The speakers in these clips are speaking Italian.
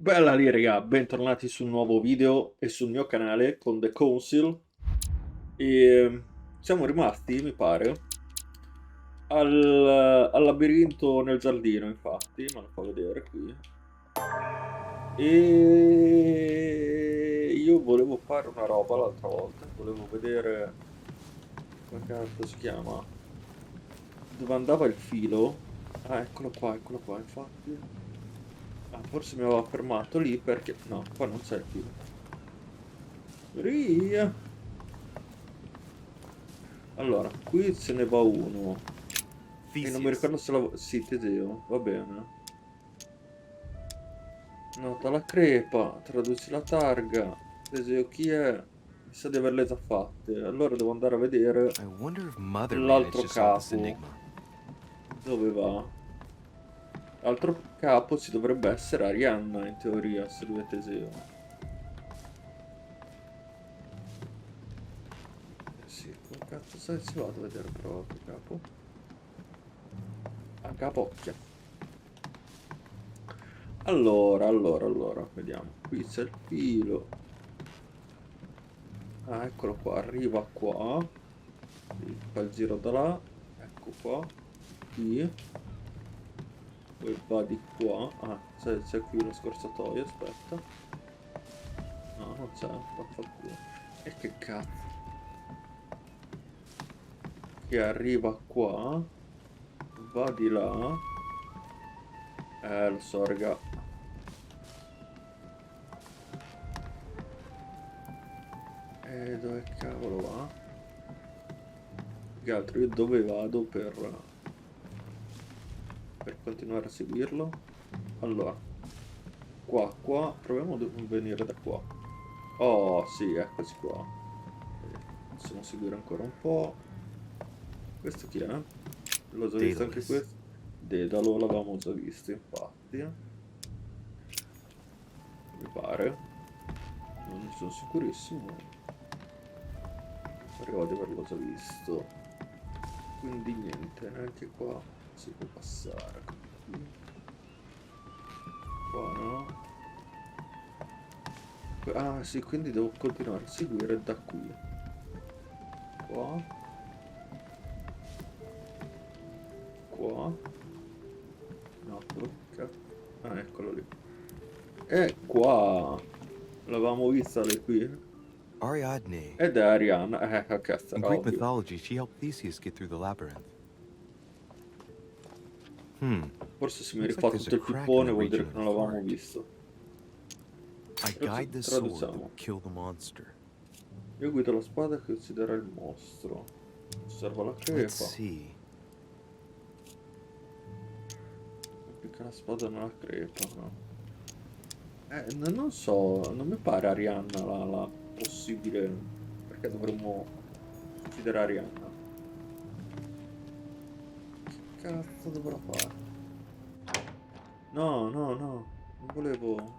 Bella lì raga, bentornati su un nuovo video e sul mio canale con The Council. Siamo rimasti, mi pare, al labirinto nel giardino, infatti, me lo fa vedere qui. E io volevo fare una roba l'altra volta, volevo vedere come cazzo si chiama, dove andava il filo. Ah, eccolo qua, infatti. Ah, forse mi aveva fermato lì perché... No, qua non c'è il filo. Via. Allora, qui ce ne va uno. E non mi Theseus. ricordo se la... Sì, Teseo, va bene. Nota la crepa, traduci la targa. Teseo chi è? Mi sa di averle già fatte. Allora devo andare a vedere I wonder if Mother managed l'altro to solve this capo. enigma. Dove va? L'altro capo ci dovrebbe essere Arianna, in teoria, se lui è Teseo. Sì, come cazzo sai si vado a vedere però l'altro capo? A capocchia. Allora, vediamo. Qui c'è il filo. Ah, eccolo qua, arriva qua. Sì, fa il giro da là. Ecco qua. Qui. Poi va di qua. Ah, c'è qui lo scorciatoio, aspetta. No, non c'è, vaffanculo. E che cazzo. Che arriva qua. Va di là. Lo so, raga. E dove cavolo va? Che altro, io dove vado per continuare a seguirlo? Allora, qua, proviamo a venire da qua. Oh, sì, eccoci qua. Possiamo seguire ancora un po'. Questo chi è? L'ho già visto anche Daedalus. questo. Dedalo, l'avevamo già visto, infatti. Mi pare. Non ne sono sicurissimo. Pareva di averlo già visto. Quindi niente, neanche qua si può passare. Qua no. Ah sì, quindi devo continuare a seguire da qui. Qua. Qua. No, tocca. Ah, eccolo lì. E qua. L'avevamo vista lei qui. Ariadne. Ed è Arianna. Cazzo, In era Greek ovvio. mythology, she helped Theseus get through the labyrinth. Hmm. Forse se mi Looks like rifà there's a tutto il crack in pippone the vuol region dire of che the non l'avevamo heart. visto. I guide the sword that will Traduciamo. kill the monster. Io guido la spada che ucciderà il mostro. Osserva la Let's crepa. see. Applica la spada nella crepa, no? Non so, non mi pare Arianna la possibile. Perché dovremmo uccidere Arianna? Che cazzo dovrà fare? No, no, no. Non volevo.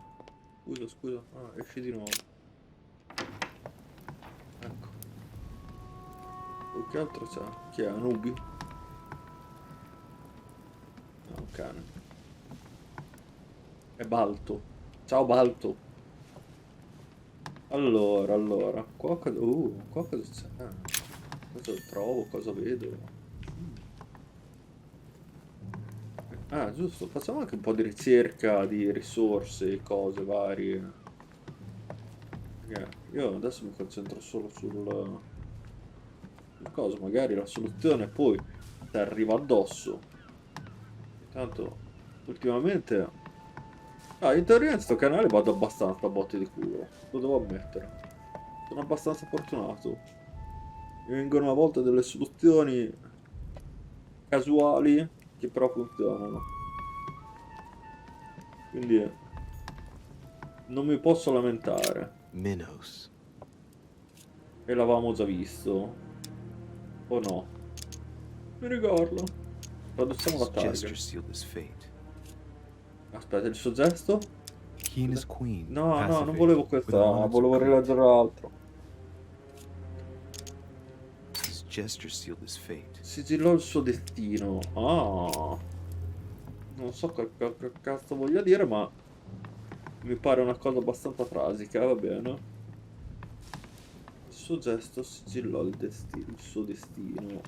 Scusa. Ah, esci di nuovo. Ecco. Poi che altro c'è? Chi è? Anubi? No, un cane. È Balto. Ciao Balto. Allora. Qua cosa c'è? Cosa trovo? Cosa vedo? Mm. Ah, giusto. Facciamo anche un po' di ricerca di risorse, cose varie. Io adesso mi concentro solo sul coso, magari la soluzione poi ti arriva addosso. Intanto, ultimamente... Ah, in teoria in sto canale vado abbastanza a botte di culo, lo devo ammettere. Sono abbastanza fortunato. Mi vengono a volte delle soluzioni casuali che però funzionano. Quindi non mi posso lamentare. Minos. E l'avevamo già visto. O no? Mi ricordo. Traduciamo la His targa. gesture sealed his fate. Aspetta, il suo gesto? He and his queen No, pass non of volevo age questa, with an onyx or volevo coat. rileggere l'altro. His gesture sealed his fate. Sigillò il suo destino. Ah, non so che cazzo voglia dire, ma Mi pare una cosa abbastanza frasica, va bene. Il suo gesto sigillò il suo destino.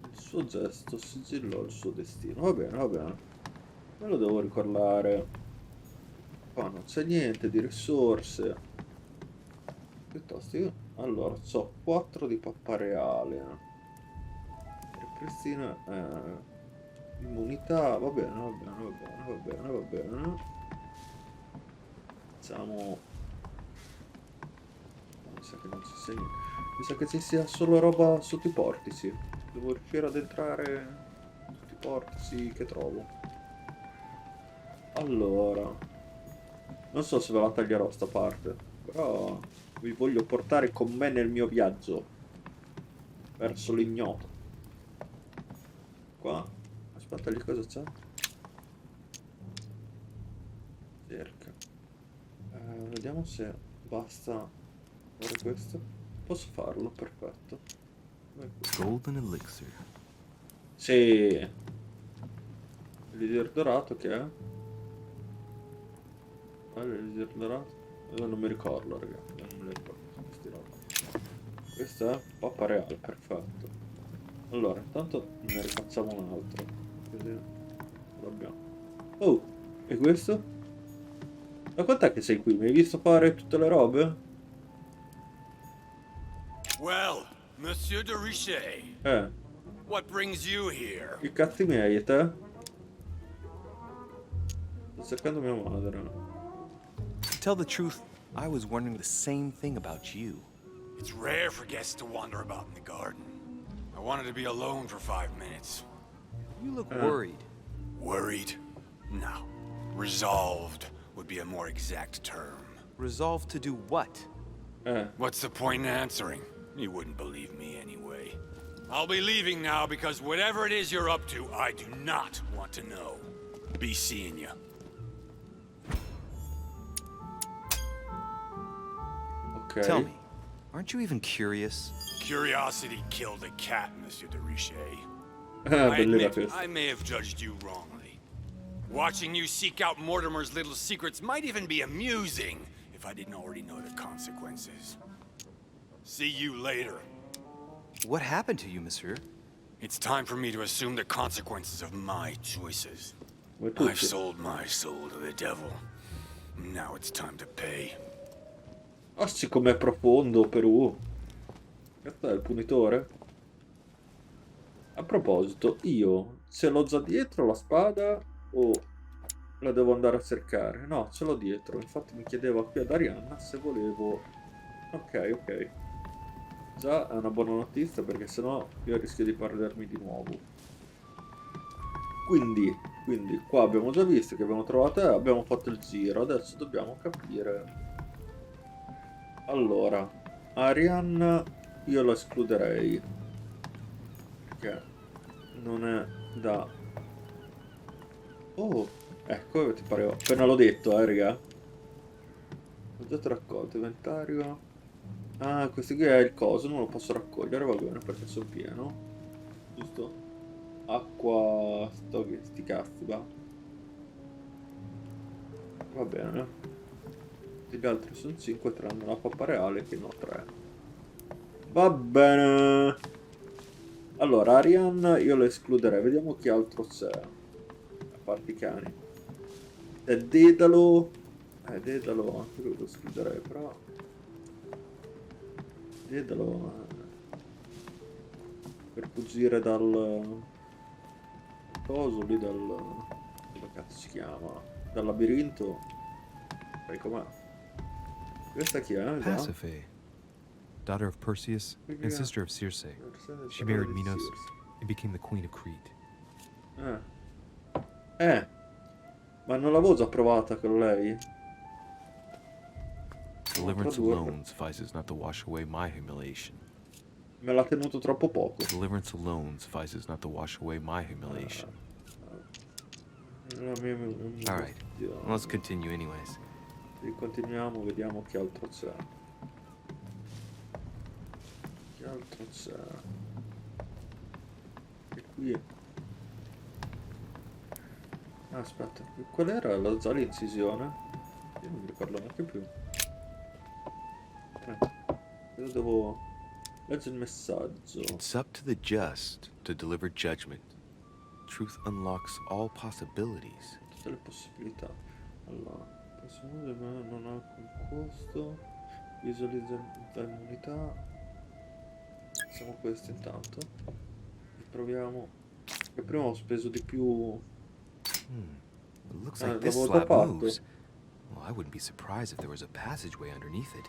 Il suo gesto sigillò il suo destino. Va bene, va bene. Me lo devo ricordare. Qua non c'è niente di risorse. Piuttosto io... Allora, ho 4 di pappa reale. Ripristina... immunità. Va bene, va bene, va bene, va bene, va bene. Facciamo... Mi sa che non ci sia niente. Mi sa che ci sia solo roba sotto i portici. Devo riuscire ad entrare sotto i portici che trovo. Allora... Non so se ve la taglierò sta parte, però vi voglio portare con me nel mio viaggio verso l'ignoto. Qua, aspetta lì cosa c'è? Cerca. Vediamo se basta fare questo. Posso farlo, perfetto. Golden elixir. Sì. L'elisir dorato che è? L'elisir dorato? Non mi ricordo, raga. Non me lo ricordo. Questo è pappa reale, perfetto. Allora, intanto ne rifacciamo un altro. Così l'abbiamo. Oh, e questo? Da quant'è che sei qui? Mi hai visto fare tutte le robe? Well, Monsieur de Richet, what brings you here? I cazzi miei, e te? Sto cercando mia madre. To tell the truth, I was wondering the same thing about you. It's rare for guests to wander about in the garden. I wanted to be alone for 5 minutes. You look worried. Worried? No. Resolved would be a more exact term. Resolved to do what? What's the point in answering? You wouldn't believe me anyway. I'll be leaving now because whatever it is you're up to, I do not want to know. Be seeing you. Ok. Tell me, aren't you even curious? Curiosity killed a cat, Monsieur de Richet. I Bellina admit, questa. I may have judged you wrongly. Watching you seek out Mortimer's little secrets might even be amusing if I didn't already know the consequences. See you later. What happened to you, monsieur? It's time for me to assume the consequences of my choices. Come tutti. I've sold my soul to the devil. Now it's time to pay. Ah, sì, com'è profondo, Perù. Questo è il punitore. A proposito, io ce l'ho già dietro la spada o la devo andare a cercare? No, ce l'ho dietro. Infatti mi chiedeva qui ad Arianna se volevo... Ok, ok. Già è una buona notizia perché sennò io rischio di perdermi di nuovo. Quindi qua abbiamo già visto che abbiamo trovato abbiamo fatto il giro. Adesso dobbiamo capire... Allora, Arianna io la escluderei. Perché non è da... Oh, ecco, ti pare... Appena l'ho detto, raga. Oggetto raccolto, inventario. Ah, questo qui è il coso, non lo posso raccogliere, va bene, perché sono pieno. Giusto? Acqua... sti cazzi, va. Va bene. Gli altri sono 5, tranne la pappa reale che ne ho 3. Va bene. Allora, Arianna io la escluderei. Vediamo chi altro c'è. A parte i cani. E Dedalo. Dedalo anche lui lo escluderei, però. Dedalo. Per fuggire dal... coso lì, dal... come cazzo si chiama? Dal labirinto. Sai com'è? Questa chi è? Pasiphae, daughter of Perseus and sister of Circe. She married Minos and became the queen of Crete. Ma non l'avevo già provata con lei? Deliverance alone suffices not to wash away my humiliation. Me l'ha tenuto troppo poco. Deliverance alone suffices not to wash away my humiliation. All right, let's continue anyways. Continuiamo, vediamo che altro c'è. Che altro c'è? E qui... Aspetta, qual era la zona incisione? Io non mi ricordo neanche più. Io devo leggere il messaggio. It's up to the just to deliver judgment. Truth unlocks all possibilities. Tutte le possibilità. Allora, pensiamo di me non ha alcun costo. Visualizza l'immunità. Facciamo questo intanto. E proviamo. E prima ho speso di più. It looks like this l'avevo slab tapato. moves. Well, I wouldn't be surprised if there was a passageway underneath it.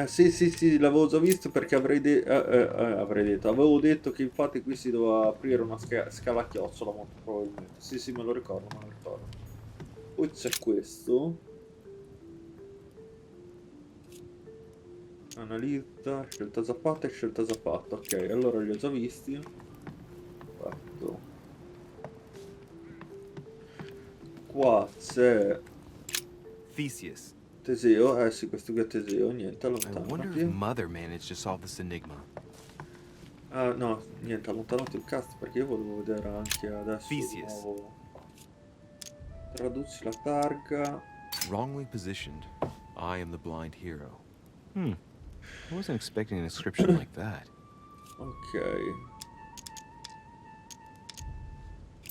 Sì, l'avevo già visto perché avrei detto. Avevo detto che infatti qui si doveva aprire una scala a chiocciola, molto probabilmente. Sì, me lo ricordo. Poi c'è questo. Analizza, scelta già fatta e scelta già fatta. Ok, allora li ho già visti. Fatto. Qua c'è Theseus, Teseo. Sì, questo qui è Teseo. Niente, I wonder if allontanati. Mother managed to solve this enigma. Ah, no, niente, allontanati il cast perché io volevo vedere anche adesso di Theseus. nuovo. Traduci la targa. Wrongly positioned, I am the blind hero. I wasn't expecting an inscription like that. Ok.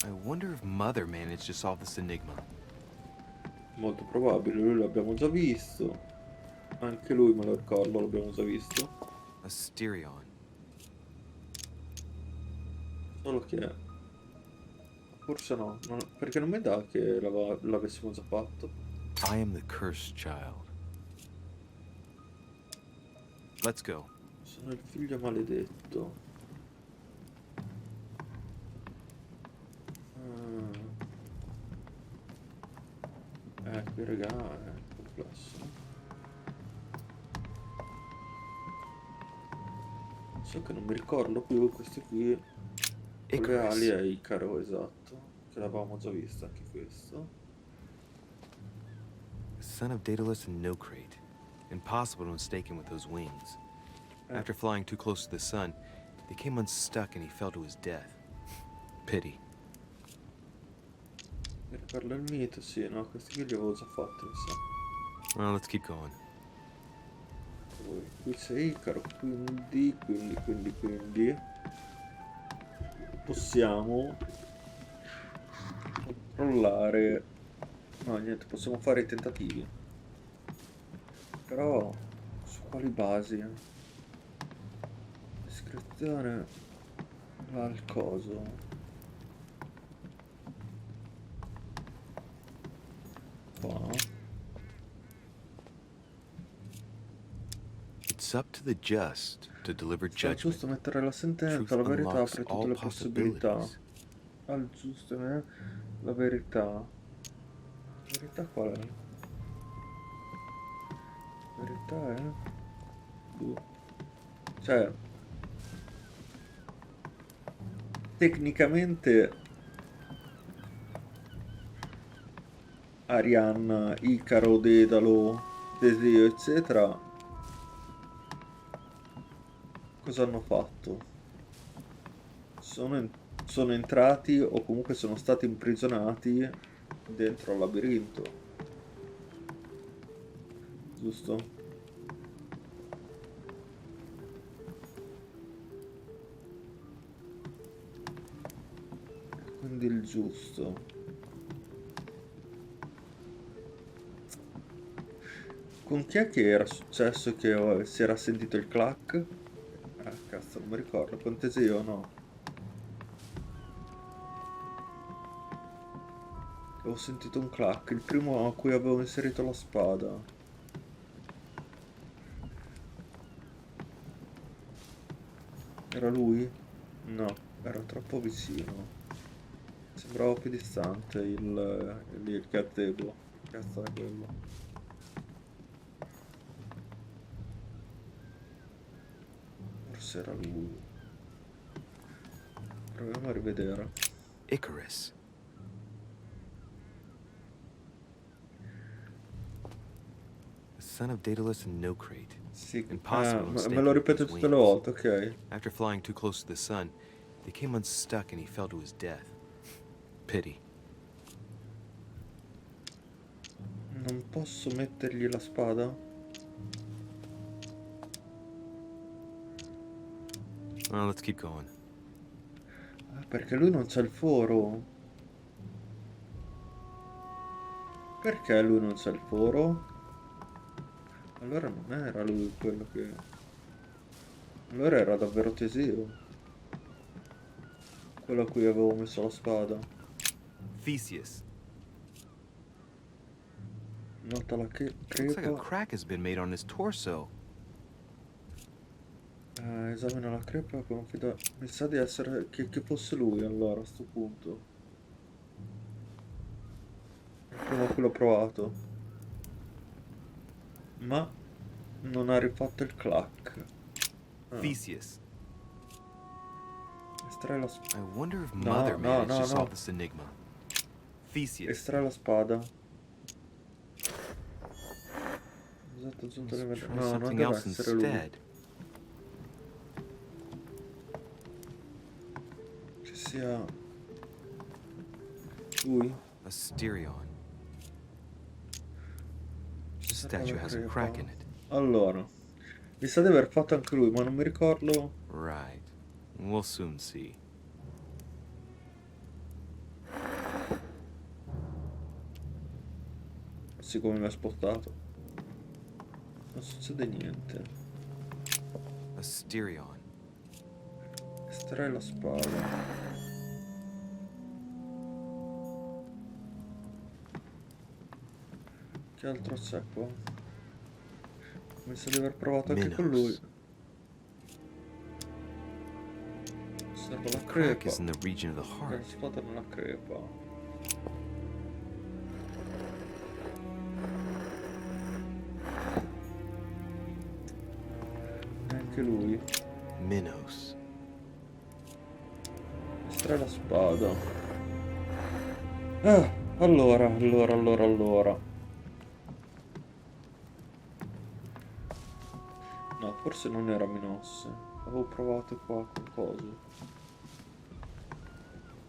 I wonder if Mother managed to solve this enigma. Molto probabile, lui l'abbiamo già visto. Anche lui me lo ricordo, l'abbiamo già visto. Asterion. Solo che forse no, perché non mi dà che l'avessimo già fatto. I am the cursed child. Let's go. Sono il figlio maledetto. Qui raga è complesso. So che non mi ricordo più questi qui. Con le ali Icarus. è Icaro, esatto. Che l'avevamo già visto anche questo. Son of Daedalus and Nocrate. Impossible to mistake him with those wings. After flying too close to the sun, they came unstuck and he fell to his death. Pity. Mi ricordo il mito, sì, no? Questi qui li avevo già fatti, mi sa. Well, let's keep going. Poi, qui c'è Icaro, quindi possiamo controllare. No, niente, possiamo fare i tentativi. Però su quali basi? Descrizione al coso. Qua. It's up to the just to deliver Sta judgment. giusto mettere la sentenza, Truth la verità unlocks apre tutte all le possibilità. possibilities. Al giusto, la verità. La verità qual è? La verità è... Cioè... Tecnicamente... Arianna, Icaro, Dedalo, Teseo, eccetera... Cosa hanno fatto? Sono entrati o comunque sono stati imprigionati dentro al labirinto. Giusto? Quindi il giusto. Con chi è che era successo che si era sentito il clack? Ah, cazzo, non mi ricordo. Con Teseo, no? Avevo sentito un clack, il primo a cui avevo inserito la spada. Era lui? No, era troppo vicino. Sembrava più distante il gazebo. Che cazzo è quello? Forse era lui. Proviamo a rivedere. Icarus. The son of Daedalus and Nocrate. Sì, Impossible to mistake me lo him with ripete his tutte le wings. volte, ok. After flying too close to the sun, they came unstuck and he fell to his death. Pity. Non posso mettergli la spada? Well, let's keep going. Ah, perché lui non c'ha il foro. Perché lui non c'ha il foro? Allora non era lui quello che... Allora era davvero Teseo. Quello a cui avevo messo la spada. Theseus. Nota la Looks like a crepa. crack has been made on his torso. Esamina la crepa, confida... Mi sa di essere... che fosse lui allora a sto punto. Il primo a cui l'ho provato. Ma non ha rifatto il clack. Ah. Theseus. Estrae la I spada. wonder if No, Mother no, managed no, to no. solve this enigma. Theseus. Estrae la spada. Esatto, aggiunto Let's le try no, non something deve else essere lui. instead. Che sia lui. Asterion. Ci The sarà statue la has a crepa. crack in it. Allora, mi sa di aver fatto anche lui, ma non mi ricordo. Right. We'll soon see. Siccome mi ha spostato. Non succede niente. Asterion. Estrae la spada. Che altro c'è qua? Mi sa di aver provato anche con lui. Minos. Serve la Crack crepa. is in the region of the La heart. spada nella crepa. Neanche lui. Minos. Estrae la spada. Allora. No, forse non era Minos. Avevo provato qua con coso.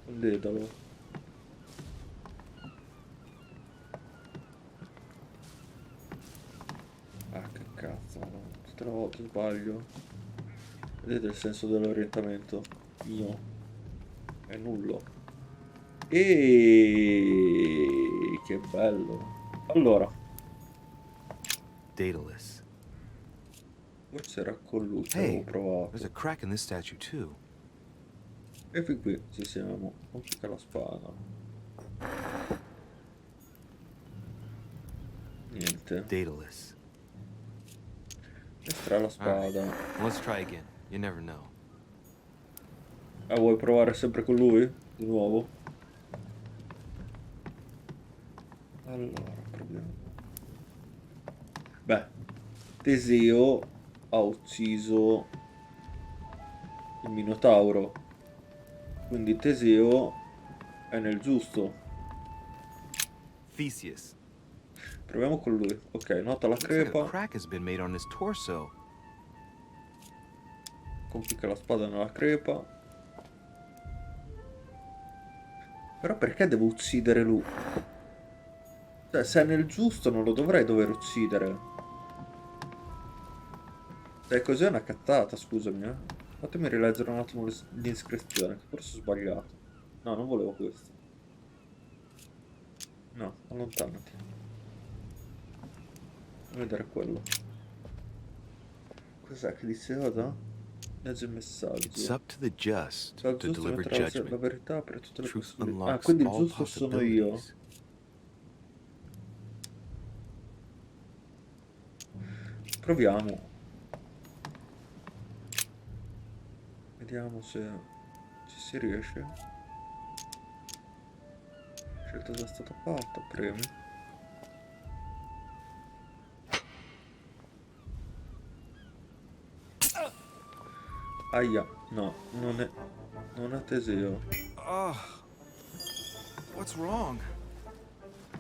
Con Dedalo. Ah, che cazzo, no. Tutte le volte sbaglio. Vedete il senso dell'orientamento? Mio. È nullo. E che bello. Allora, Daedalus. forse era con lui che Hey, avevo provato. there's a crack in this statue too. E fin qui ci siamo. Complica la spada. Niente. Daedalus. Estrae la spada. Let's try again. You never know. Ah, vuoi provare sempre con lui? Di nuovo? Allora, proviamo. Beh, Teseo ha ucciso il Minotauro. Quindi Teseo è nel giusto. Theseus. Proviamo con lui. Ok, nota la Looks like a crepa. crack has been made on his torso. Compicca la spada nella crepa. Però perché devo uccidere lui? Cioè, se è nel giusto non lo dovrei dover uccidere. Cioè, così è una cazzata, scusami, eh. Fatemi rileggere un attimo l'iscrizione, che forse ho sbagliato. No, non volevo questo. No, allontanati. Voglio vedere quello. Cos'è che diceva? Legge il messaggio. It's up to the just Dal to giusto deliver metterà la judgment. verità per tutte le Truth possibilità. Ah, unlocks quindi il all giusto sono io. possibilities. Proviamo. Vediamo se ci si riesce. Scelta già stata fatta, premi. Aia, no, non è Teseo. Oh, what's wrong?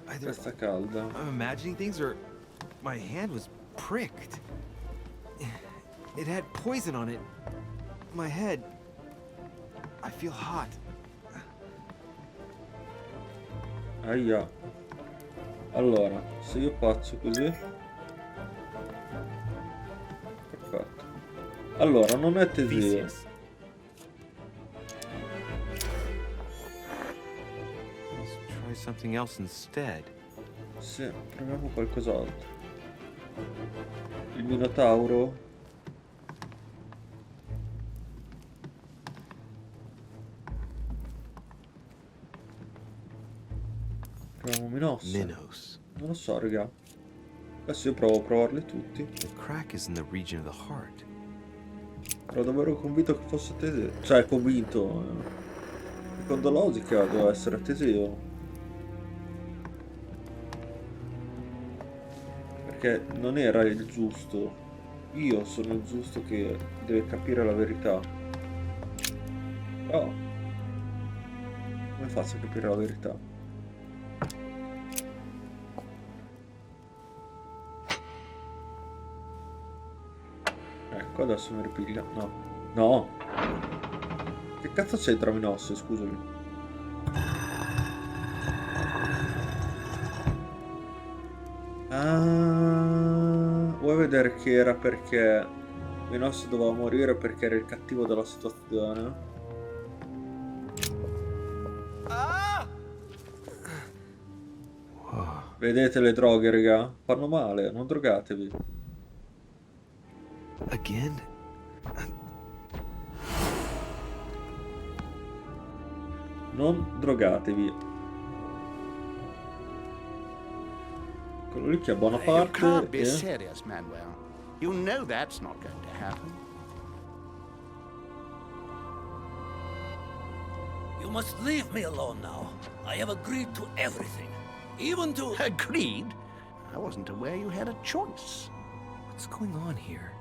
Either Questa calda. I'm imagining things or my hand was pricked. It had poison on it. My head. I feel hot. Aia. Allora, se io faccio così... Perfetto. Allora, non è Teseo. Theseus. Let's try something else instead. Sì, proviamo qualcos'altro. Il Minotauro. Proviamo Minos. Minos. Non lo so, raga. Adesso io provo a provarli tutti. The crack is in the region of the heart. Ero davvero convinto che fosse Teseo. Cioè, convinto. Secondo logica doveva essere Teseo. Perché non era il giusto. Io sono il giusto che deve capire la verità. Però, come faccio a capire la verità? Ecco, adesso mi ripiglia. No. No! Che cazzo c'entra Minos, scusami. Ah, vuoi vedere che era perché Minos doveva morire perché era il cattivo della situazione? Whoa. Vedete le droghe, raga? Fanno male, non drogatevi. Again? Non drogatevi. Quello lì che ha buona You parte can't be e... serious, Manuel. You know that's not going to happen. You must leave me alone now. I have agreed to everything. Even to... Agreed? I wasn't aware you had a choice. What's going on here?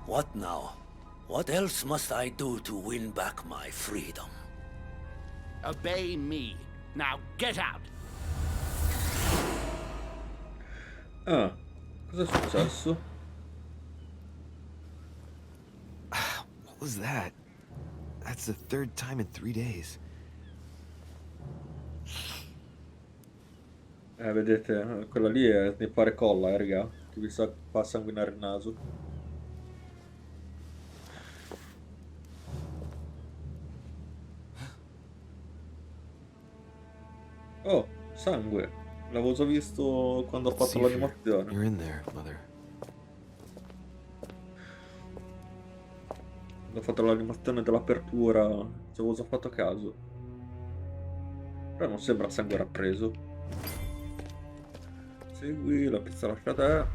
What now? What else must I do to win back my freedom? Obey me. Now get out. Ah, cosa è successo? What was that? That's the third time in 3 days. Vedete, quella lì è ne pare colla, raga. Che vi fa sanguinare il naso. Oh, sangue. L'avevo già visto quando ho fatto Sefer, l'animazione. you're in there, Mother. Quando ho fatto l'animazione dell'apertura, ci avevo già fatto caso. Però non sembra sangue rappreso. Segui la pizza lascia te.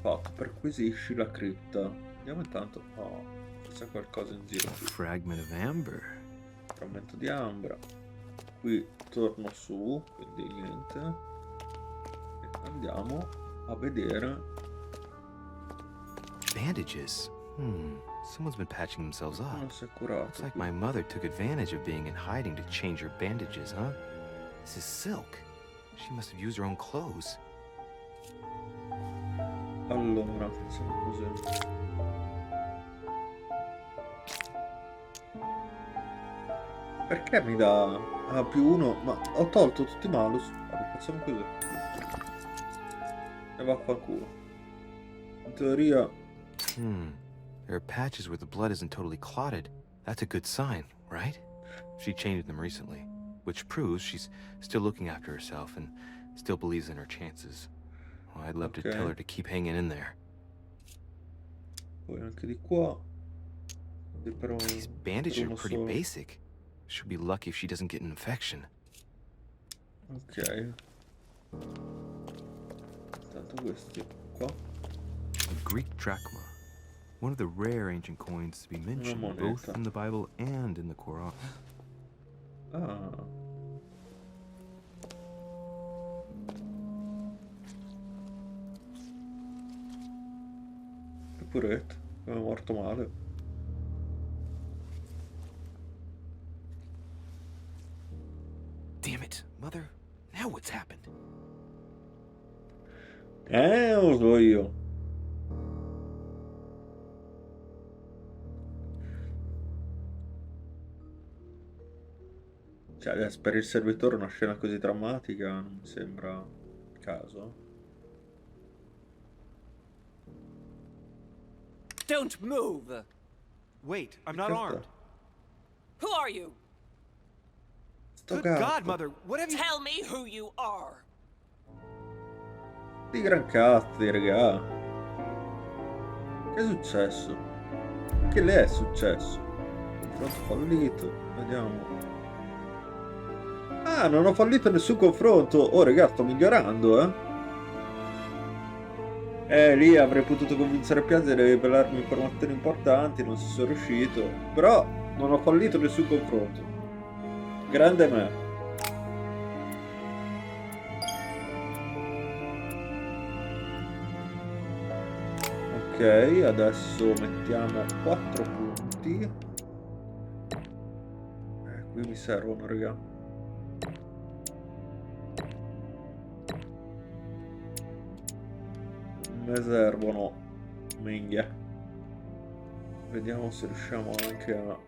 Fatto, perquisisci la cripta. Vediamo intanto. Oh, c'è qualcosa in giro A qui. fragment of amber. Frammento di ambra. Qui torno su, quindi niente. E andiamo a vedere. Bandages. Someone's been patching themselves up. Non si è curato. Looks like qui. my mother took advantage of being in hiding to change her bandages, huh? This is silk. She must have used her own clothes. Allora, facciamo così. Perché mi dà +1? Ma ho tolto tutti i malus. Allora, facciamo così. E vaffanculo. In teoria... There are patches where the blood isn't totally clotted. That's a good sign, right? She changed them recently, which proves she's still looking after herself and still believes in her chances. Well, I'd love to tell her to keep hanging in there. Poi anche di qua. Però, These bandages uno are pretty solo. basic. She'll be lucky if she doesn't get an infection. Ok. Tanto questi qua. A Greek drachma. One of the rare ancient coins to be mentioned both moneta. in the Bible and in the Quran. Ah. Che poretto, è morto male. Damn it, Mother. Now what's happened? Lo so io. Cioè, adesso per il servitore una scena così drammatica non mi sembra il caso. Don't move! Wait, I'm not Certo. armed. Who are you? Sto Good gatto. God, Mother, what have you... Tell me who you are. Di gran cazzi, raga. Che è successo? Che le è successo? Confronto fallito. Vediamo. Ah, non ho fallito nessun confronto. Oh, raga, sto migliorando, lì avrei potuto convincere Piazza di rivelarmi informazioni importanti, non ci sono riuscito. Però non ho fallito nessun confronto. Grande me. Ok, adesso mettiamo 4 punti. Qui mi servono, raga. Ne servono. Minchia. Vediamo se riusciamo anche a...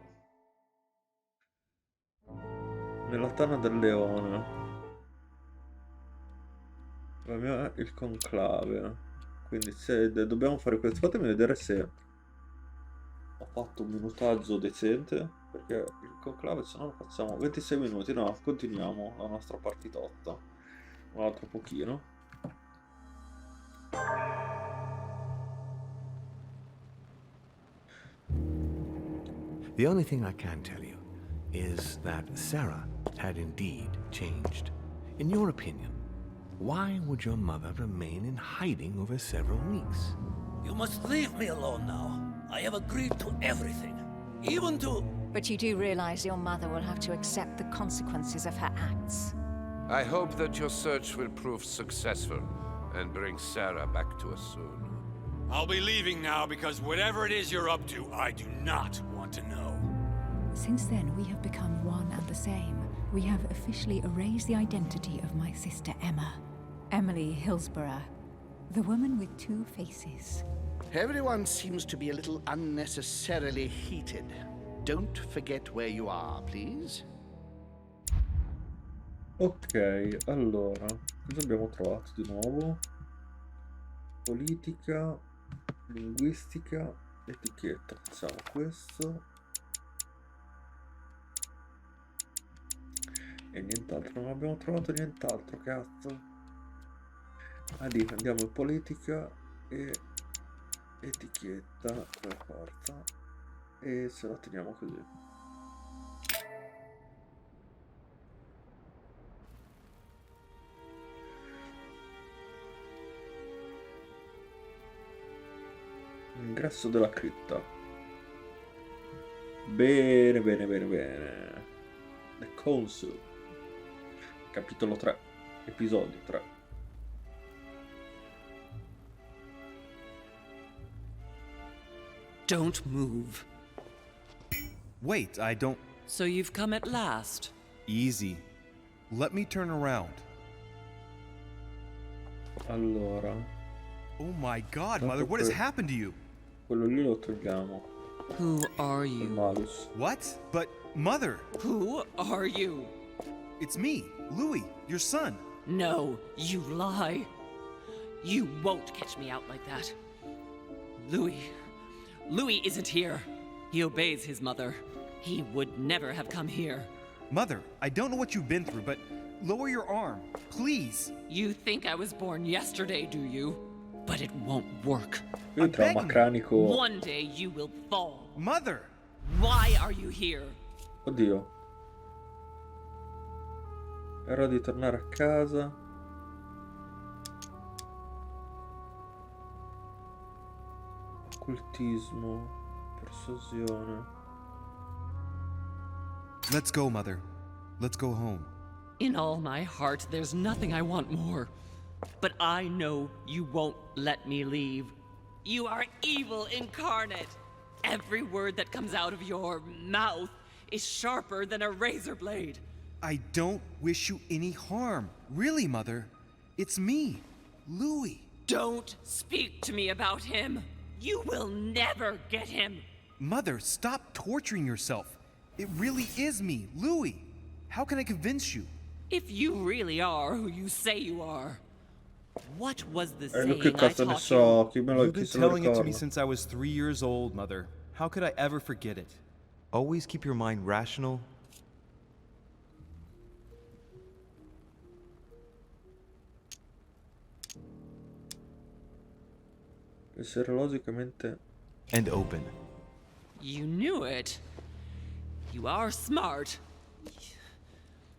Nella tana del leone. La mia è il conclave. Quindi se dobbiamo fare questo, fatemi vedere se ho fatto un minutaggio decente, perché il conclave se no lo facciamo 26 minuti. No, continuiamo la nostra partitotta un altro pochino. The only thing I can tell you is that Sarah had indeed changed. In your opinion, why would your mother remain in hiding over several weeks? You must leave me alone now. I have agreed to everything. Even to... But you do realize your mother will have to accept the consequences of her acts. I hope that your search will prove successful and bring Sarah back to us soon. I'll be leaving now because whatever it is you're up to, I do not want to know. Since then, we have become one and the same. We have officially erased the identity of my sister Emma. Emily Hillsborough, the woman with two faces. Everyone seems to be a little unnecessarily heated. Don't forget where you are, please. Ok, allora, cosa abbiamo trovato di nuovo? Politica, linguistica, etichetta. Facciamo questo. E nient'altro, non abbiamo trovato nient'altro, cazzo. Ah lì, andiamo in politica e etichetta, per forza. E ce la teniamo così. Ingresso della cripta. Bene, bene, bene, bene. The Council. Capitolo 3. Episodio 3. Don't move. Wait, I don't... So you've come at last. Easy. Let me turn around. Allora, Oh my God, Mother, what has happened to you? quello lì lo togliamo. Who are Il you? malus. What? But, Mother, Who are you? it's me, Louis, your son. No, you lie. You won't catch me out like that. Louis isn't here. He obeys his mother. He would never have come here. Mother, I don't know what you've been through, but lower your arm, please. You think I was born yesterday, do you? But it won't work. Io il trauma cranico. One day you will fall. Mother! Why are you here? Oddio. Era di tornare a casa. Occultismo. Persuasione. Let's go, Mother. Let's go home. In all my heart, there's nothing I want more. But I know you won't let me leave. You are evil incarnate. Every word that comes out of your mouth is sharper than a razor blade. I don't wish you any harm. Really, Mother. It's me, Louis. Don't speak to me about him. You will never get him. Mother, stop torturing yourself. It really is me, Louis. How can I convince you? If you really are who you say you are, what was the Lui saying che I cazzo ne taught so, you? chi me lo, You've chi been se lo telling it to me ricorda? since I was 3 years old, Mother. How could I ever forget it? Always keep your mind rational. Essere logicamente... And open. You knew it. You are smart.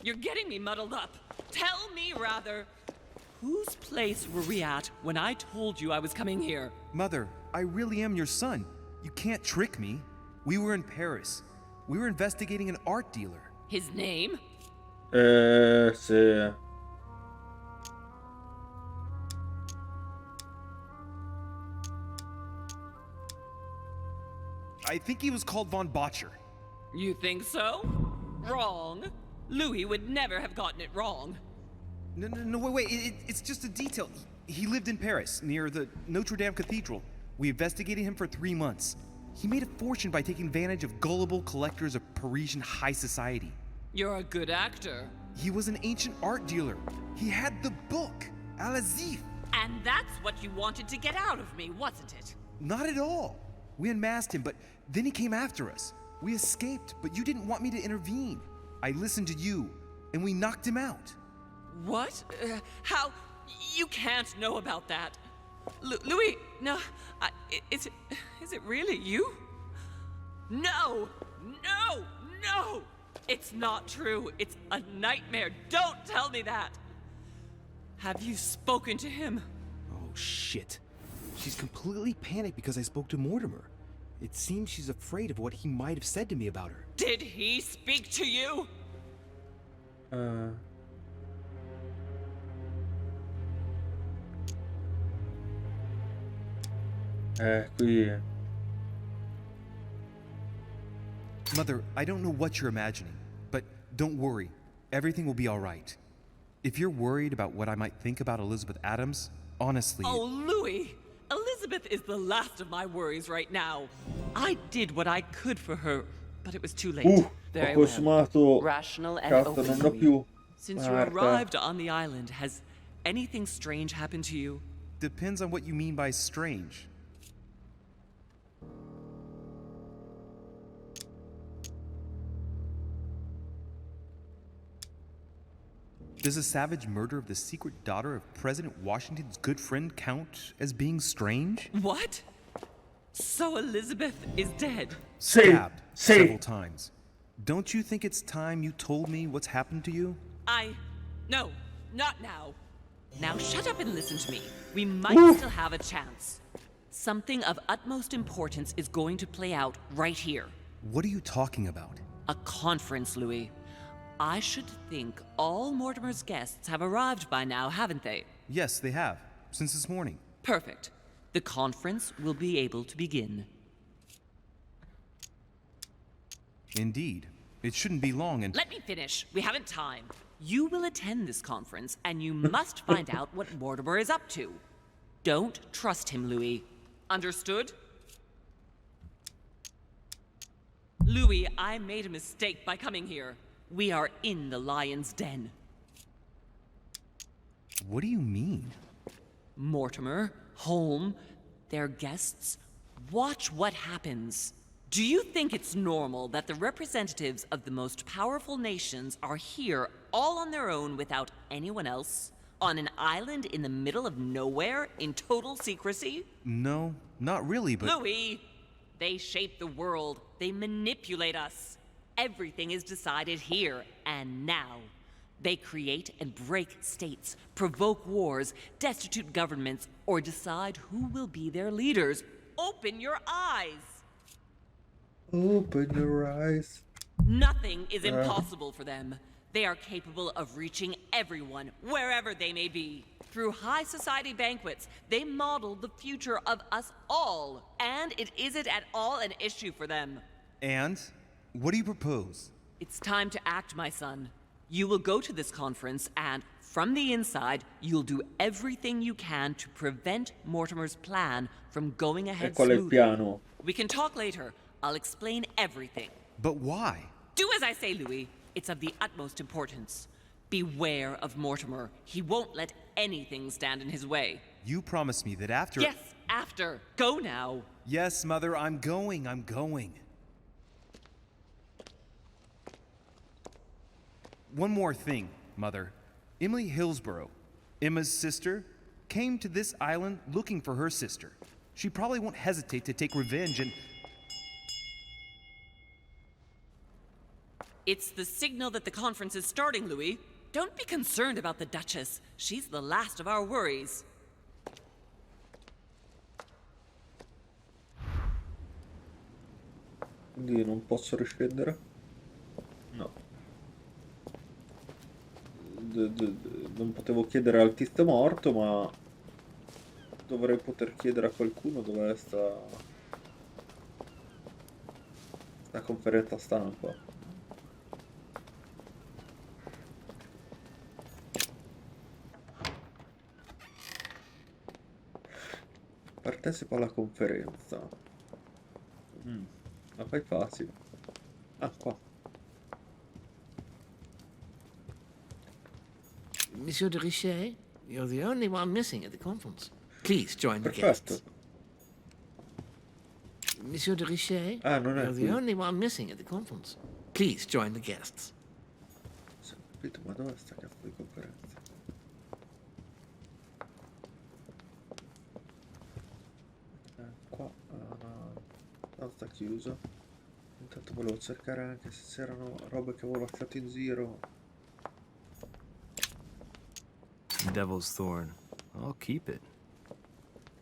You're getting me muddled up. Tell me, rather, whose place were we at when I told you I was coming here? Mother, I really am your son. You can't trick me. We were in Paris. We were investigating an art dealer. His name? Sì. I think he was called Von Botcher. You think so? Wrong. Louis would never have gotten it wrong. No, wait, it's just a detail. He lived in Paris, near the Notre Dame Cathedral. We investigated him for 3 months. He made a fortune by taking advantage of gullible collectors of Parisian high society. You're a good actor. He was an ancient art dealer. He had the book, Al-Azif. And that's what you wanted to get out of me, wasn't it? Not at all. We unmasked him, but then he came after us. We escaped, but you didn't want me to intervene. I listened to you, and we knocked him out. What? How? You can't know about that. Louis, no. Is it really you? No! No! No! It's not true. It's a nightmare. Don't tell me that. Have you spoken to him? Oh, shit. She's completely panicked because I spoke to Mortimer. It seems she's afraid of what he might have said to me about her. Did he speak to you? Qui... Mother, I don't know what you're imagining, but don't worry. Everything will be all right. If you're worried about what I might think about Elizabeth Adams, honestly... Oh, Louis! Elizabeth is the last of my worries right now. I did what I could for her, but it was too late. ho Very consumato. Rational and Cazzo, open, non ho Louis. più... Since you Marta. arrived on the island, has anything strange happened to you? Depends on what you mean by strange. Does a savage murder of the secret daughter of President Washington's good friend count as being strange? What? So Elizabeth is dead? Stabbed Sì. several times. Don't you think it's time you told me what's happened to you? No, not now. Now shut up and listen to me. We might still have a chance. Something of utmost importance is going to play out right here. What are you talking about? A conference, Louis. I should think all Mortimer's guests have arrived by now, haven't they? Yes, they have. Since this morning. Perfect. The conference will be able to begin. Indeed. It shouldn't be long and... Let me finish. We haven't time. You will attend this conference, and you must find out what Mortimer is up to. Don't trust him, Louis. Understood? Louis, I made a mistake by coming here. We are in the lion's den. What do you mean? Mortimer, Holm, their guests. Watch what happens. Do you think it's normal that the representatives of the most powerful nations are here all on their own without anyone else? On an island in the middle of nowhere in total secrecy? No, not really, but... Louis! They shape the world. They manipulate us. Everything is decided here and now. They create and break states, provoke wars, destitute governments, or decide who will be their leaders. Open your eyes! Open your eyes. Nothing is impossible for them. They are capable of reaching everyone, wherever they may be. Through high society banquets, they model the future of us all, and it isn't at all an issue for them. And? What do you propose? It's time to act, my son. You will go to this conference, and from the inside, you'll do everything you can to prevent Mortimer's plan from going ahead Qual è il smoothly. piano? We can talk later. I'll explain everything. But why? Do as I say, Louis. It's of the utmost importance. Beware of Mortimer. He won't let anything stand in his way. You promised me that after... Yes, after. Go now. Yes, Mother, I'm going. One more thing, Mother. Emily Hillsborough, Emma's sister, came to this island looking for her sister. She probably won't hesitate to take revenge and... It's the signal that the conference is starting, Louis. Don't be concerned about the Duchess. She's the last of our worries. Quindi non posso riscendere? No. Non potevo chiedere al tizio morto, ma dovrei poter chiedere a qualcuno dove sta conferenza stampa. Partecipa alla conferenza. La fai facile. Ah, qua. Monsieur de Richet, you're the only one missing at the conference. Please join the Perfetto. guests. Monsieur de Richet, Ah, non è you're the qui. only one missing at the conference. Please join the guests. Sì, ho capito, ma dove sta cazzo di conferenza? Qua no, sta chiuso. Intanto volevo cercare anche se c'erano robe che avevo lasciato in giro. Devil's Thorn. I'll keep it.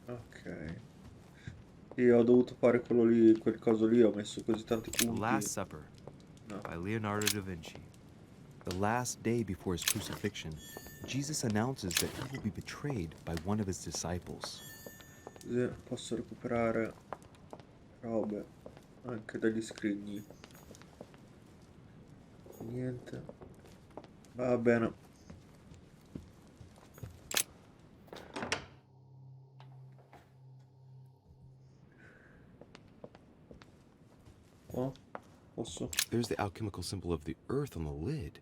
Ok. Io ho dovuto fare quello lì, quel coso lì, ho messo così tanti The punti. Last Supper No. by Leonardo da Vinci. The last day before his crucifixion, Jesus announces that he will be betrayed by one of his disciples. Così posso recuperare robe anche dagli scrigni. Niente. Va bene. Oh, posso? There's the alchemical symbol of the earth on the lid.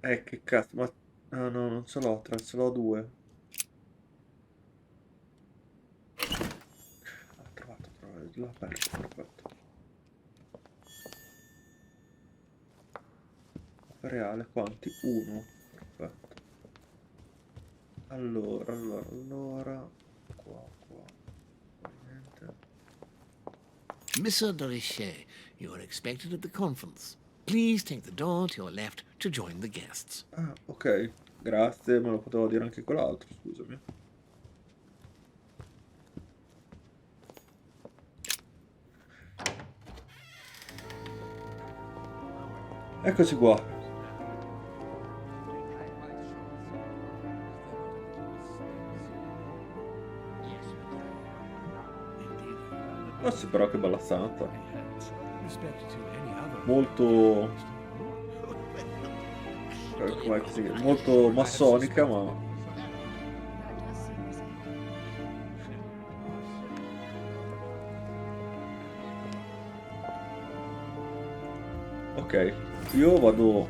Che cazzo, ma... Ah no, non ce l'ho 3, ce l'ho 2. Ah, trovato, l'ho aperto, perfetto. Reale, quanti? 1, perfetto. Allora, qua, niente. Monsieur de Richet, you are expected at the conference. Please take the door to your left to join the guests. Ah, ok, grazie, me lo potevo dire anche quell'altro, scusami. Eccoci qua. Oh sì, però che bella santa. Molto... com'è che si chiama? Molto massonica, ma... Ok, io vado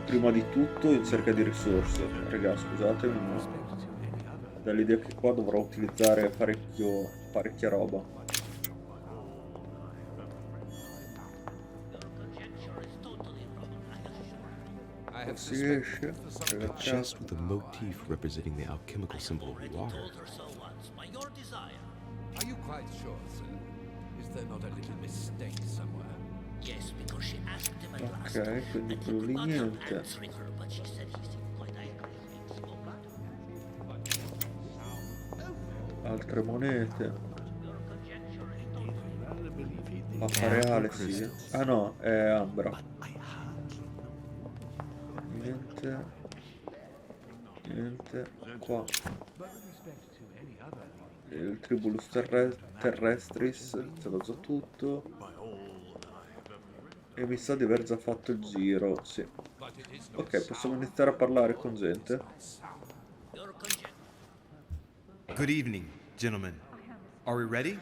prima di tutto in cerca di risorse. Raga, scusatemi, ma dall'idea che qua dovrò utilizzare parecchia roba. Si riesce? A chest with a motif representing the alchemical symbol of water. Are you quite sure, sir? Is there not a little mistake somewhere? Yes, because she asked him at last. Ok, quindi quello lì niente. Altre monete. Pappa reale, sì. Ah no, è ambra. Niente qua. Il Tribulus Terrestris, ce l'ho già tutto. E mi sa di aver già fatto il giro, sì. Ok, possiamo iniziare a parlare con gente. Good evening, gentlemen. Are we ready?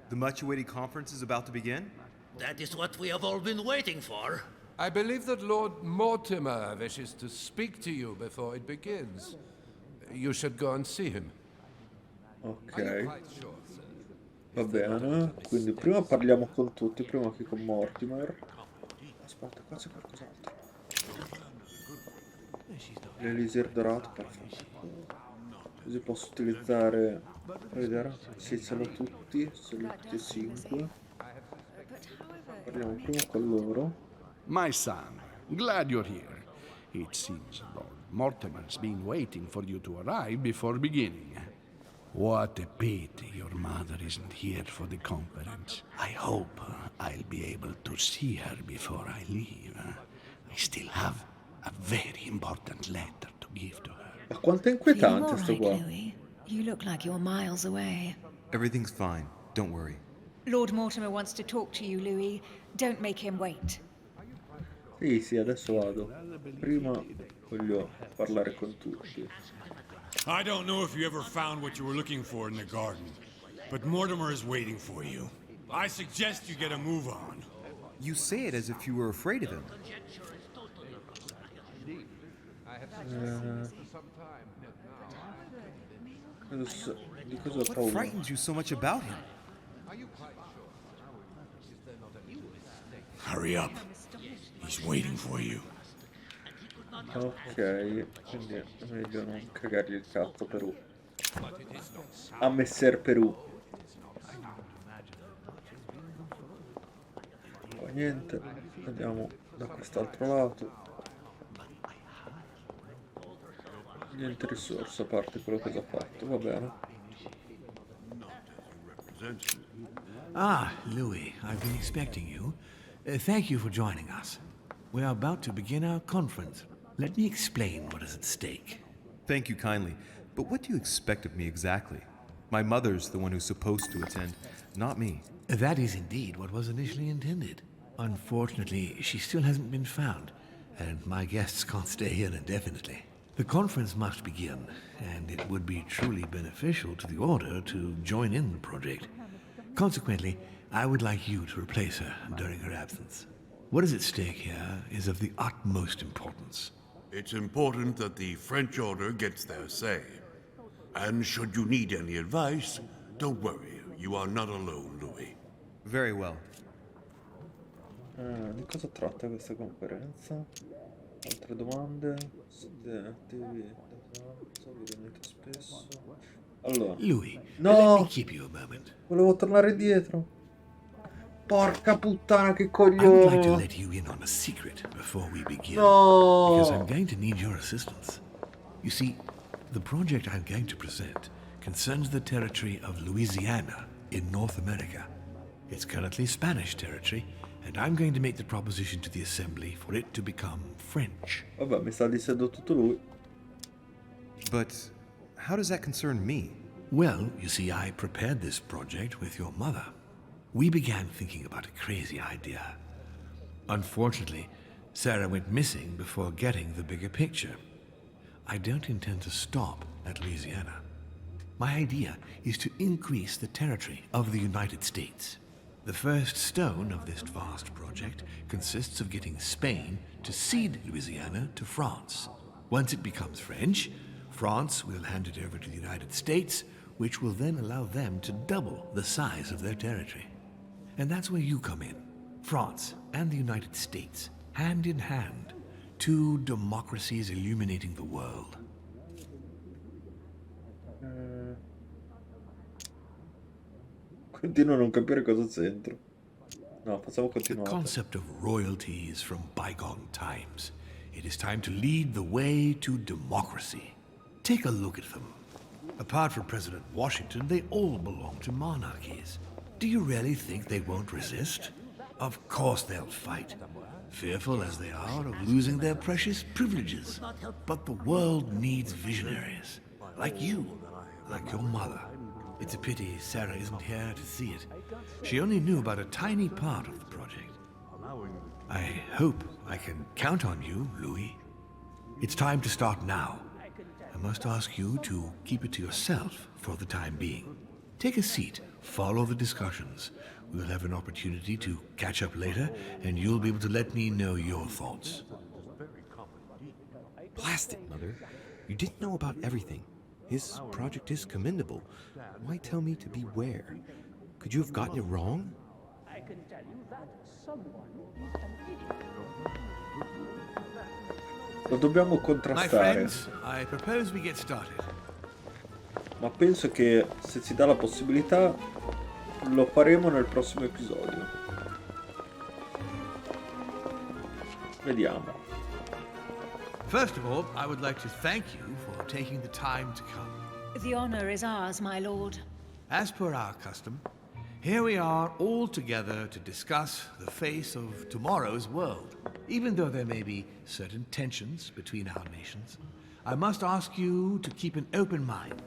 The much-awaited conference is about to begin? That is what we have all been waiting for. I believe that Lord Mortimer wishes to speak to you before it begins. You should go and see him. Ok, va bene. Quindi prima parliamo con tutti, prima che con Mortimer. Aspetta, qua c'è qualcos'altro. L'elisir dorato, perfetto. Così posso utilizzare... Vedere? Sì, ce l'ho tutti e 5. Parliamo prima con loro. My son, glad you're here. It seems Lord Mortimer's been waiting for you to arrive before beginning. What a pity your mother isn't here for the conference. I hope I'll be able to see her before I leave. I still have a very important letter to give to her. Ma quanto è inquietante sto qua. Louis? You look like you're miles away. Everything's fine. Don't worry. Lord Mortimer wants to talk to you, Louis. Don't make him wait. Sì, adesso vado. Prima voglio parlare con tutti. I don't know if you ever found what you were looking for in the garden, but Mortimer is waiting for you. I suggest you get a move on. You say it as if you were afraid of him. Di cosa ho What paura? frightens you so much about him? Hurry up. He's waiting for you. Ok, quindi è meglio non cagargli il cazzo Perù. A Messer Perù. Poi niente, andiamo da quest'altro lato. Niente risorse a parte quello che ho già fatto, va bene. Ah, Louis, I've been expecting you. Thank you for joining us. We are about to begin our conference. Let me explain what is at stake. Thank you kindly. But what do you expect of me exactly? My mother's the one who's supposed to attend, not me. That is indeed what was initially intended. Unfortunately, she still hasn't been found, and my guests can't stay here indefinitely. The conference must begin, and it would be truly beneficial to the Order to join in the project. Consequently, I would like you to replace her during her absence. What is at stake here is of the utmost importance. It's important that the French Order gets their say. And should you need any advice, don't worry, you are not alone, Louis. Very well. Di cosa tratta questa conferenza? Altre domande? Spesso. Allora. Louis, no! let me keep you a moment. Volevo tornare indietro. Porca puttana, che I would like to coglione. let you in on a secret before we begin. No! Because I'm going to need your assistance. You see, the project I'm going to present concerns the territory of Louisiana in North America. It's currently Spanish territory, and I'm going to make the proposition to the Assembly for it to become French. Vabbè, mi sta dicendo tutto lui. But how does that concern me? Well, you see, I prepared this project with your mother. We began thinking about a crazy idea. Unfortunately, Sarah went missing before getting the bigger picture. I don't intend to stop at Louisiana. My idea is to increase the territory of the United States. The first stone of this vast project consists of getting Spain to cede Louisiana to France. Once it becomes French, France will hand it over to the United States, which will then allow them to double the size of their territory. And that's where you come in. France and the United States, hand in hand, two democracies illuminating the world. Continuo a non capire cosa c'entro. No, facciamo The continuare. concept of royalty is from bygone times. It is time to lead the way to democracy. Take a look at them. Apart from President Washington, they all belong to monarchies. Do you really think they won't resist? Of course they'll fight, fearful as they are of losing their precious privileges. But the world needs visionaries, like you, like your mother. It's a pity Sarah isn't here to see it. She only knew about a tiny part of the project. I hope I can count on you, Louis. It's time to start now. I must ask you to keep it to yourself for the time being. Take a seat, follow the discussions. We'll have an opportunity to catch up later, and you'll be able to let me know your thoughts. Blast it, Mother. You didn't know about everything. His project is commendable. Why tell me to beware? Could you have gotten it wrong? I can tell you that someone Lo dobbiamo My contrastare. friends, I propose we get started. Ma penso che se si dà la possibilità lo faremo nel prossimo episodio. Vediamo. First of all, I would like to thank you for taking the time to come. The honor is ours, my lord. As per our custom, here we are all together to discuss the face of tomorrow's world. Even though there may be certain tensions between our nations, I must ask you to keep an open mind.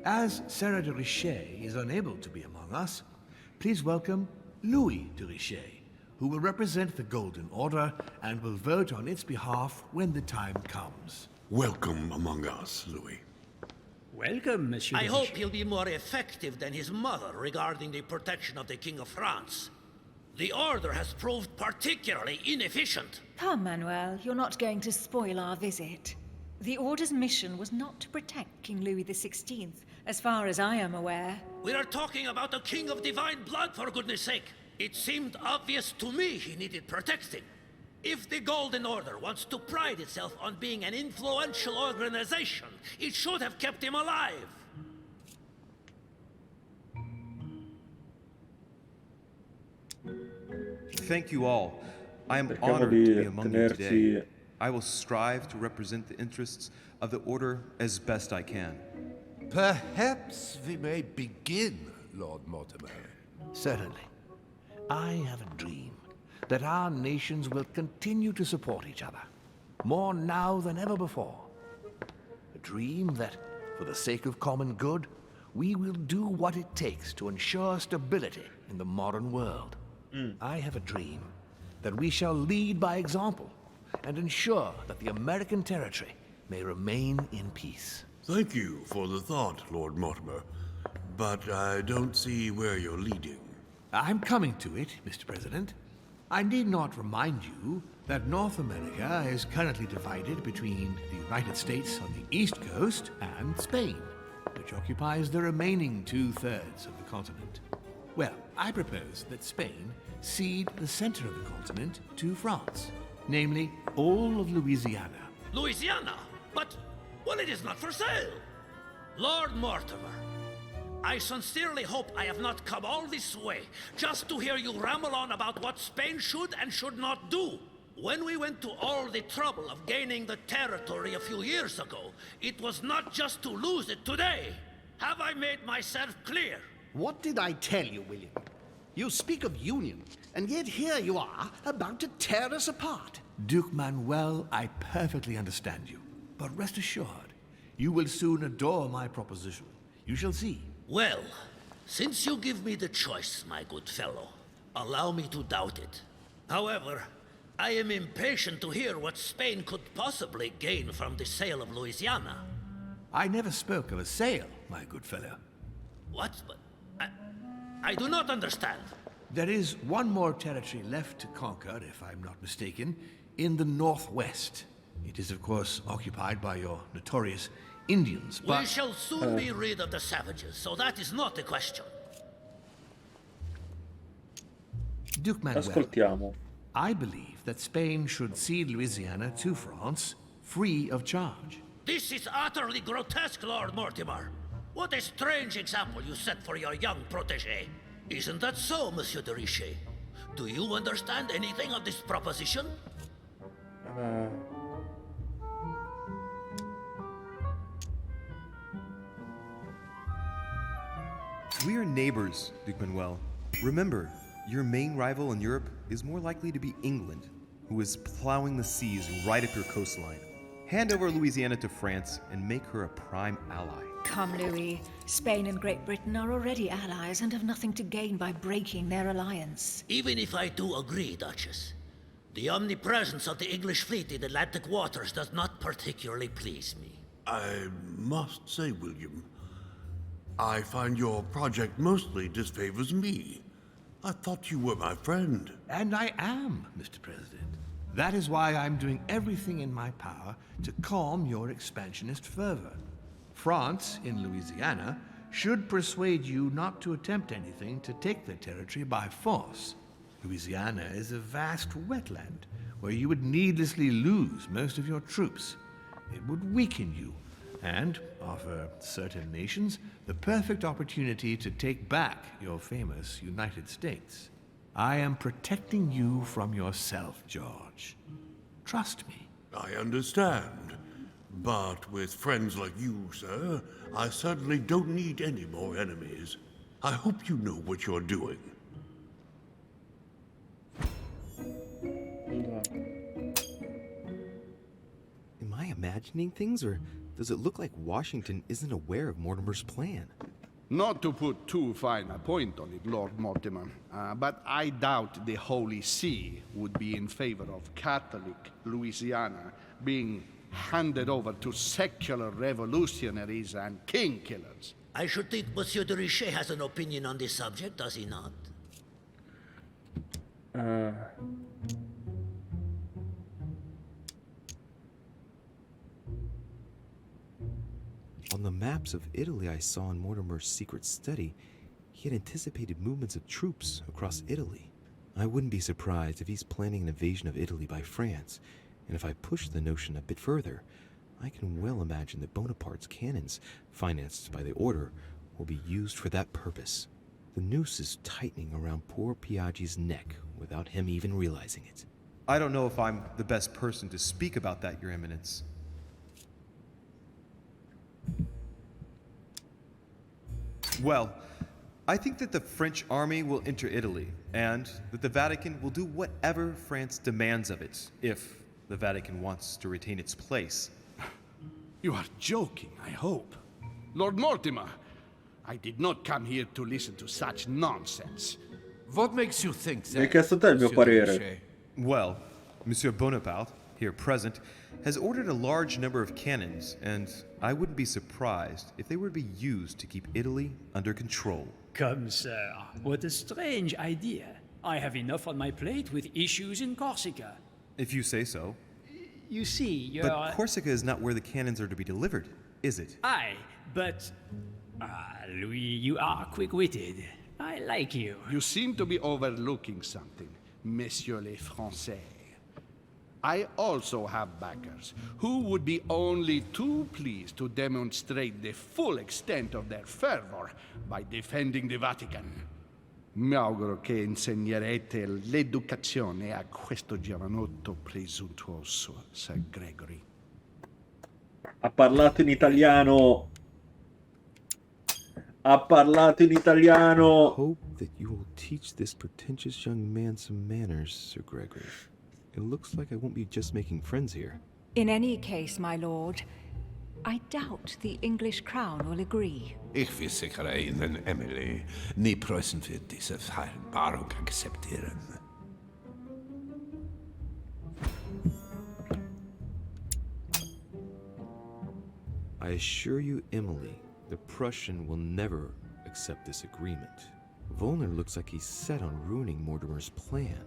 As Sarah de Richet is unable to be among us, please welcome Louis de Richet, who will represent the Golden Order and will vote on its behalf when the time comes. Welcome among us, Louis. Welcome, Monsieur. I hope he'll be more effective than his mother regarding the protection of the King of France. The Order has proved particularly inefficient. Come, Manuel, you're not going to spoil our visit. The Order's mission was not to protect King Louis XVI, as far as I am aware. We are talking about a king of divine blood, for goodness sake. It seemed obvious to me he needed protecting. If the Golden Order wants to pride itself on being an influential organization, it should have kept him alive. Thank you all. I am Cerchiamo honored di to be among you today. tenerci- I will strive to represent the interests of the Order as best I can. Perhaps we may begin, Lord Mortimer. Certainly. I have a dream that our nations will continue to support each other, more now than ever before. A dream that, for the sake of common good, we will do what it takes to ensure stability in the modern world. I have a dream that we shall lead by example and ensure that the American territory may remain in peace. Thank you for the thought, Lord Mortimer. But I don't see where you're leading. I'm coming to it, Mr. President. I need not remind you that North America is currently divided between the United States on the east coast and Spain, which occupies the remaining 2/3 of the continent. Well, I propose that Spain cede the center of the continent to France, namely all of Louisiana. Louisiana? But, well, it is not for sale. Lord Mortimer, I sincerely hope I have not come all this way just to hear you ramble on about what Spain should and should not do. When we went to all the trouble of gaining the territory a few years ago, it was not just to lose it today. Have I made myself clear? What did I tell you, William? You speak of union, and yet here you are, about to tear us apart. Duke Manuel, I perfectly understand you. But rest assured, you will soon adore my proposition. You shall see. Well, since you give me the choice, my good fellow, allow me to doubt it. However, I am impatient to hear what Spain could possibly gain from the sale of Louisiana. I never spoke of a sale, my good fellow. What? But I do not understand. There is one more territory left to conquer, if I'm not mistaken, in the northwest. It is, of course, occupied by your notorious Indians, but... We shall soon be rid of the savages, so that is not the question. Duke Manuel, Ascoltiamo. I believe that Spain should cede Louisiana to France, free of charge. This is utterly grotesque, Lord Mortimer. What a strange example you set for your young protégé. Isn't that so, Monsieur de Richet? Do you understand anything of this proposition? We are neighbors, Duke Manuel. Remember, your main rival in Europe is more likely to be England, who is plowing the seas right up your coastline. Hand over Louisiana to France and make her a prime ally. Come, Louis. Spain and Great Britain are already allies and have nothing to gain by breaking their alliance. Even if I do agree, Duchess, the omnipresence of the English fleet in Atlantic waters does not particularly please me. I must say, William, I find your project mostly disfavors me. I thought you were my friend. And I am, Mr. President. That is why I'm doing everything in my power to calm your expansionist fervor. France, in Louisiana, should persuade you not to attempt anything to take the territory by force. Louisiana is a vast wetland where you would needlessly lose most of your troops. It would weaken you and offer certain nations the perfect opportunity to take back your famous United States. I am protecting you from yourself, George. Trust me. I understand. But with friends like you, sir, I certainly don't need any more enemies. I hope you know what you're doing. Am I imagining things, or does it look like Washington isn't aware of Mortimer's plan? Not to put too fine a point on it, Lord Mortimer, but I doubt the Holy See would be in favor of Catholic Louisiana being handed over to secular revolutionaries and king killers. I should think Monsieur de Richet has an opinion on this subject, does he not? On the maps of Italy I saw in Mortimer's secret study, he had anticipated movements of troops across Italy. I wouldn't be surprised if he's planning an invasion of Italy by France, and if I push the notion a bit further, I can well imagine that Bonaparte's cannons, financed by the Order, will be used for that purpose. The noose is tightening around poor Piaggi's neck without him even realizing it. I don't know if I'm the best person to speak about that, Your Eminence. Well, I think that the French army will enter Italy, and that the Vatican will do whatever France demands of it, if the Vatican wants to retain its place. You are joking, I hope. Lord Mortimer, I did not come here to listen to such nonsense. What makes you think Mi hai chiesto te il mio parere. Well, Monsieur Bonaparte, here present, has ordered a large number of cannons, and I wouldn't be surprised if they were to be used to keep Italy under control. Come, sir. What a strange idea. I have enough on my plate with issues in Corsica. If you say so. You see, you're... But Corsica is not where the cannons are to be delivered, is it? Aye, but... Louis, you are quick-witted. I like you. You seem to be overlooking something, Messieurs les Français. I also have backers who would be only too pleased to demonstrate the full extent of their fervor by defending the Vatican. Mi auguro che insegnerete l'educazione a questo giovanotto presuntuoso, Sir Gregory. Ha parlato in italiano. Ha parlato in italiano. I hope that you will teach this pretentious young man some manners, Sir Gregory. It looks like I won't be just making friends here. In any case, my lord, I doubt the English crown will agree. Ich versichere Ihnen, Emily, nie Preußen wird diese Vereinbarung akzeptieren. I assure you, Emily, the Prussian will never accept this agreement. Volner looks like he's set on ruining Mortimer's plan.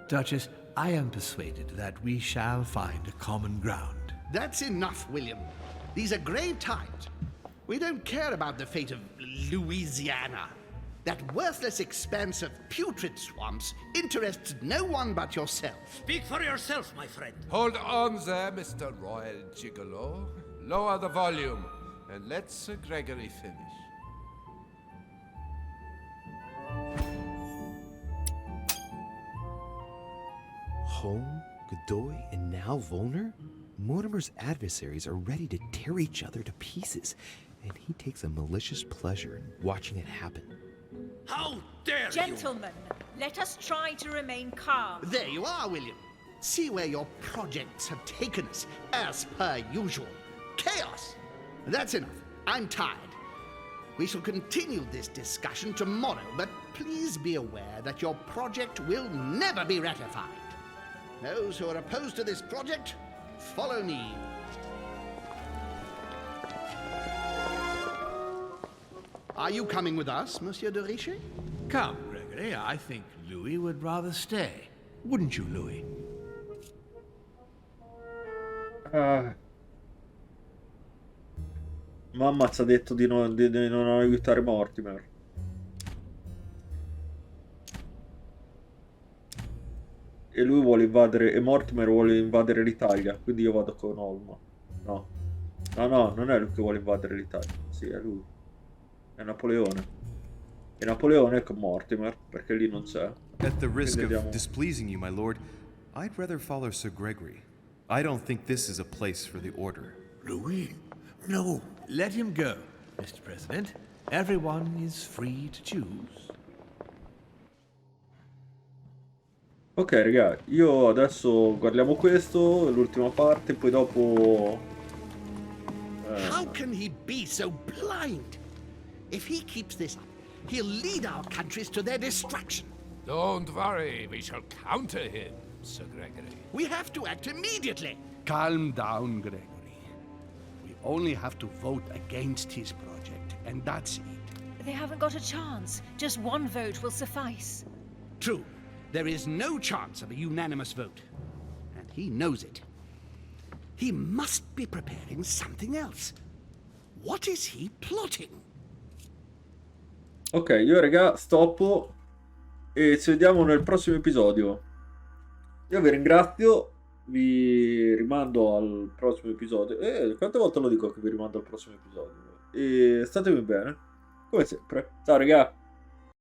Duchess, I am persuaded that we shall find a common ground. That's enough, William. These are grave times. We don't care about the fate of Louisiana. That worthless expanse of putrid swamps interests no one but yourself. Speak for yourself, my friend. Hold on there, Mr. Royal Gigolo. Lower the volume, and let Sir Gregory finish. Home, Godoy, and now Volner? Mortimer's adversaries are ready to tear each other to pieces, and he takes a malicious pleasure in watching it happen. How dare Gentlemen, let us try to remain calm. There you are, William. See where your projects have taken us, as per usual. Chaos! That's enough. I'm tired. We shall continue this discussion tomorrow, but please be aware that your project will never be ratified. Those who are opposed to this project, follow me. Are you coming with us, Monsieur de Richet? Come, Gregory. Gregory, I think Louis would rather stay. Wouldn't you, Louis? Mamma ci ha detto di non aiutare Mortimer. E lui vuole invadere, e Mortimer vuole invadere l'Italia, quindi io vado con Olma. No, non è lui che vuole invadere l'Italia. Sì, è lui. È Napoleone. E Napoleone è con Mortimer, perché lì non c'è. At the risk of displeasing you, my lord, I'd rather follow Sir Gregory. I don't think this is a place for the Order. Louis? No. Let him go, Mr. President. Everyone is free to choose. Ok, raga, io adesso guardiamo questo, l'ultima parte, poi dopo... How can he be so blind? If he keeps this up, he'll lead our countries to their destruction. Don't worry, we shall counter him, Sir Gregory. We have to act immediately. Calm down, Gregory. We only have to vote against his project, and that's it. They haven't got a chance. Just one vote will suffice. True. There is no chance of a unanimous vote. And he knows it. He must be preparing something else. What is he plotting? Ok, io raga stoppo e ci vediamo nel prossimo episodio. Io vi ringrazio, vi rimando al prossimo episodio. Quante volte lo dico che vi rimando al prossimo episodio? E statemi bene, come sempre. Ciao raga!